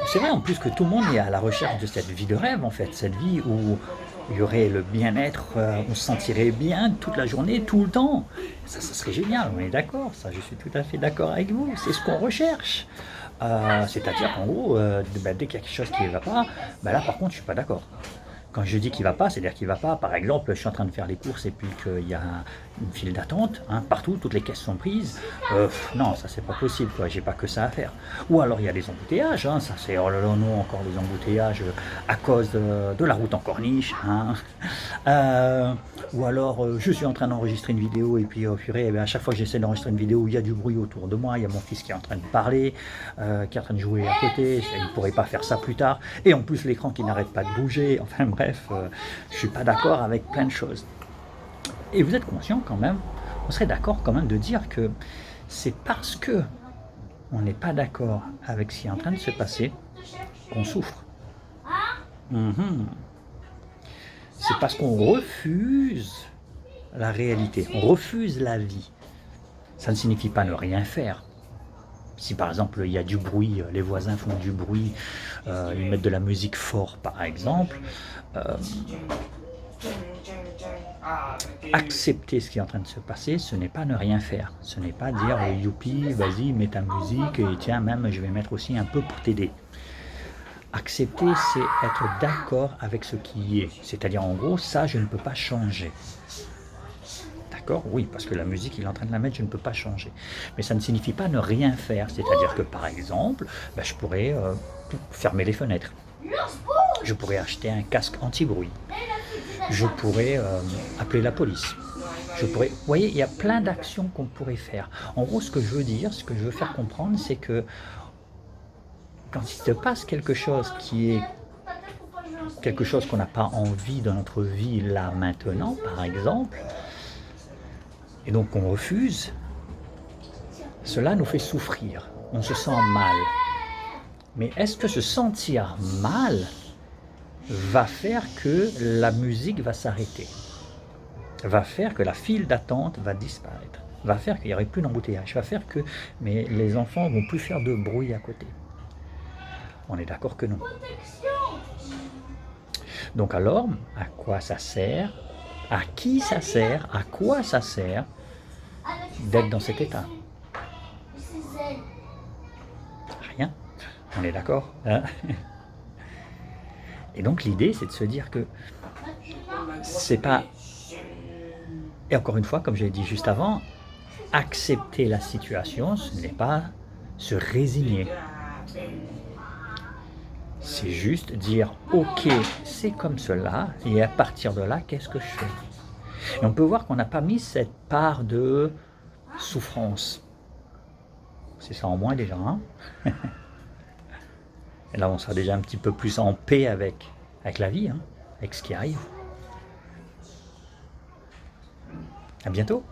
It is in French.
C'est vrai en plus que tout le monde est à la recherche de cette vie de rêve en fait, cette vie où il y aurait le bien-être, on se sentirait bien toute la journée, tout le temps. Ça serait génial, on est d'accord, ça je suis tout à fait d'accord avec vous, c'est ce qu'on recherche. C'est-à-dire qu'en gros, dès qu'il y a quelque chose qui ne va pas, là par contre je suis pas d'accord. Quand je dis qu'il va pas, c'est-à-dire qu'il va pas. Par exemple, je suis en train de faire les courses et puis qu'il y a une file d'attente, hein, partout, toutes les caisses sont prises. Non, ça c'est pas possible, quoi. J'ai pas que ça à faire. Ou alors il y a des embouteillages, hein, ça c'est oh là là non, encore des embouteillages à cause de la route en corniche. Hein. Ou alors je suis en train d'enregistrer une vidéo et puis purée, à chaque fois que j'essaie d'enregistrer une vidéo, il y a du bruit autour de moi, il y a mon fils qui est en train de parler, qui est en train de jouer à côté, il ne pourrait pas faire ça plus tard. Et en plus l'écran qui n'arrête pas de bouger, enfin bref, je ne suis pas d'accord avec plein de choses. Et vous êtes conscient quand même, on serait d'accord quand même de dire que c'est parce que on n'est pas d'accord avec ce qui est en train de se passer qu'on souffre. C'est parce qu'on refuse la réalité, on refuse la vie. Ça ne signifie pas ne rien faire. Si par exemple il y a du bruit, les voisins font du bruit, ils mettent de la musique fort par exemple, accepter ce qui est en train de se passer, ce n'est pas ne rien faire. Ce n'est pas dire youpi, vas-y, mets ta musique et tiens, même je vais mettre aussi un peu pour t'aider. Accepter, c'est être d'accord avec ce qui est. C'est-à-dire en gros, ça, je ne peux pas changer. D'accord ? Oui, parce que la musique, il est en train de la mettre, je ne peux pas changer. Mais ça ne signifie pas ne rien faire. C'est-à-dire que par exemple, je pourrais fermer les fenêtres. Je pourrais acheter un casque anti-bruit. Je pourrais appeler la police. Vous voyez, il y a plein d'actions qu'on pourrait faire. En gros, ce que je veux dire, ce que je veux faire comprendre, c'est que quand il se passe quelque chose qui est quelque chose qu'on n'a pas envie dans notre vie là maintenant, par exemple, et donc on refuse, cela nous fait souffrir, on se sent mal. Mais est-ce que se sentir mal va faire que la musique va s'arrêter, va faire que la file d'attente va disparaître, va faire qu'il n'y aurait plus d'embouteillage, va faire que les enfants ne vont plus faire de bruit à côté? On est d'accord que non. Donc alors, à quoi ça sert? À qui ça sert? À quoi ça sert d'être dans cet état? Rien. On est d'accord, hein? Et donc l'idée, c'est de se dire que c'est pas... Et encore une fois, comme je l'ai dit juste avant, accepter la situation, ce n'est pas se résigner. C'est juste dire, ok, c'est comme cela, et à partir de là, qu'est-ce que je fais? Et on peut voir qu'on n'a pas mis cette part de souffrance. C'est ça en moins déjà, hein? Et là, on sera déjà un petit peu plus en paix avec la vie, hein, avec ce qui arrive. À bientôt!